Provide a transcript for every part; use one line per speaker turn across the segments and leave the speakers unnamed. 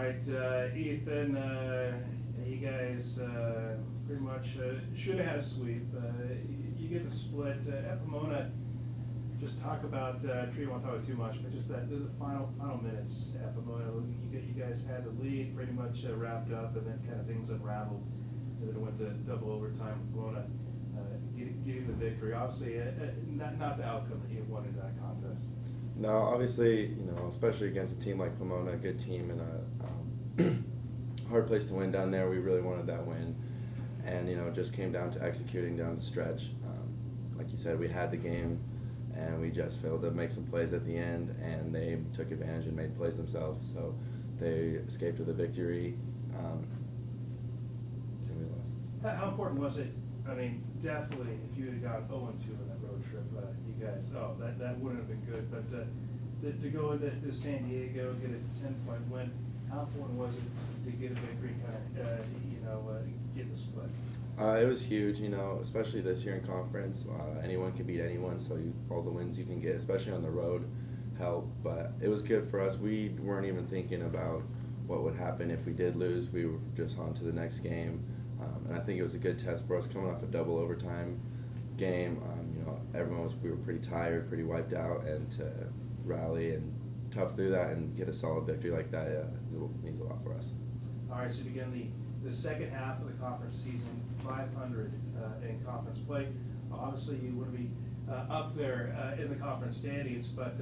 right, Ethan, you guys pretty much should have had a sweep. You get the split. At Pomona, just talk about, I'm sure you won't talk too much, but just the final minutes at Pomona. You guys had the lead pretty much wrapped up, and then kind of things unraveled. And then it went to double overtime with Pomona getting the victory. Obviously, not the outcome that you wanted in that contest.
No, obviously, especially against a team like Pomona, a good team and a hard place to win down there. We really wanted that win, and it just came down to executing down the stretch. Like you said, we had the game, and we just failed to make some plays at the end, and they took advantage and made plays themselves. So they escaped with a victory. And we lost.
How important was it? I mean, definitely, if you had gone 0-2 on that road trip, you guys, that wouldn't have been good. But to go into San Diego, get a 10-point win, how important was it to get a victory, get the split?
It was huge, especially this year in conference. Anyone can beat anyone, so all the wins you can get, especially on the road, help. But it was good for us. We weren't even thinking about what would happen if we did lose. We were just on to the next game. And I think it was a good test for us coming off a double overtime game. We were pretty tired, pretty wiped out, and to rally and tough through that and get a solid victory like that means a lot for us.
All right, so begin the second half of the conference season, 500 in conference play. Obviously, you want to be up there in the conference standings, but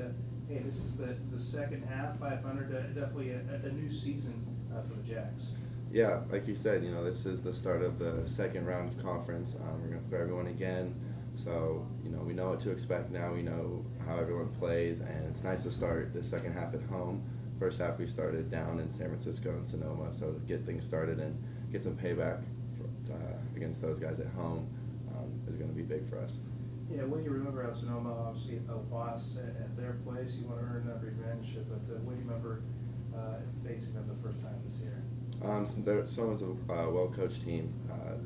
hey, this is the second half, 500, definitely a new season for the Jacks.
Yeah, like you said, this is the start of the second round of conference. We're going to play everyone again, so we know what to expect now. We know how everyone plays, and it's nice to start the second half at home. First half we started down in San Francisco and Sonoma, so to get things started and get some payback against those guys at home is going to be big for us.
Yeah, what do you remember out of Sonoma? Obviously, a loss at their place. You want to earn that revenge, but what do you remember facing them the first time this year?
Sonoma's a well-coached team.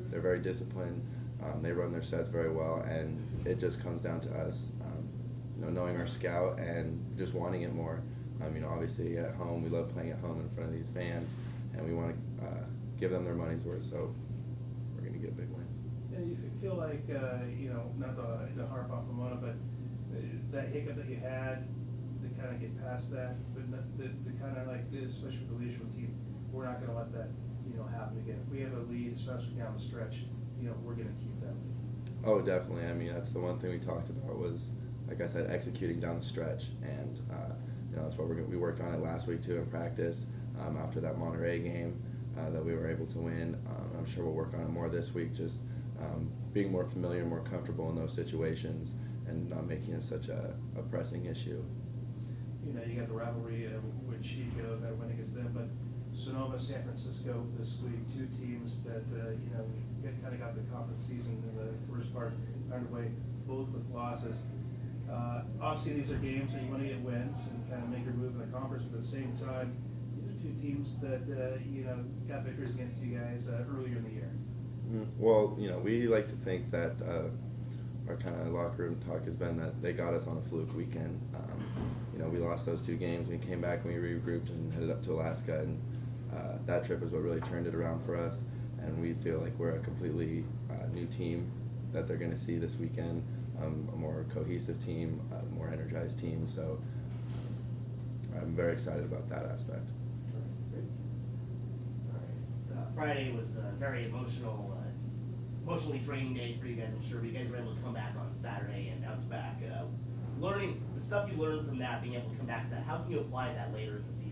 They're very disciplined. They run their sets very well, and it just comes down to us, knowing our scout and just wanting it more. Obviously at home, we love playing at home in front of these fans, and we want to give them their money's worth. So we're going to get a big win.
And you feel like, not to harp on Pomona, but that hiccup that you had, to kind of get past that, but the kind of like, especially with the leadership team, we're not going to let that, happen again. If we have a lead, especially down the stretch, we're going to keep that lead.
Oh, definitely. That's the one thing we talked about was, like I said, executing down the stretch, and that's what we worked on it last week too in practice. After that Monterey game that we were able to win, I'm sure we'll work on it more this week. Just being more familiar, more comfortable in those situations, and not making it such a pressing issue.
You got the rivalry with Chico, that win against them, but Sonoma, San Francisco this week, two teams that kind of got the conference season in the first part underway, both with losses. Obviously, these are games that you want to get wins and kind of make your move in the conference, but at the same time, these are two teams that got victories against you guys earlier in the year.
Well, we like to think that our kind of locker room talk has been that they got us on a fluke weekend. We lost those two games. We came back and we regrouped and headed up to Alaska, and that trip is what really turned it around for us. And we feel like we're a completely new team that they're going to see this weekend, a more cohesive team, a more energized team. So I'm very excited about that aspect.
Friday was a very emotionally draining day for you guys, I'm sure. But you guys were able to come back on Saturday and bounce back. Learning the stuff you learned from that, being able to come back to that, how can you apply that later in the season?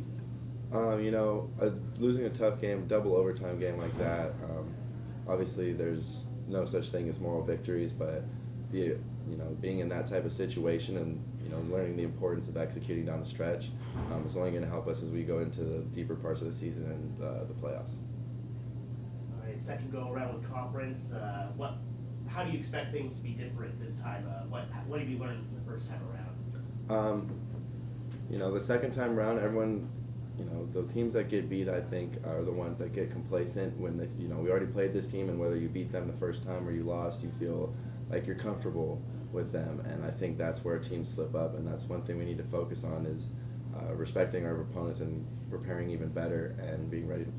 Losing a tough game, double overtime game like that, obviously there's no such thing as moral victories, but being in that type of situation and learning the importance of executing down the stretch is only going to help us as we go into the deeper parts of the season and the playoffs.
All right, second go around with conference. How do you expect things to be different this time? What have you learned from the first time around?
The second time around, everyone, the teams that get beat, I think, are the ones that get complacent when they, we already played this team, and whether you beat them the first time or you lost, you feel like you're comfortable with them. And I think that's where teams slip up, and that's one thing we need to focus on is respecting our opponents and preparing even better and being ready to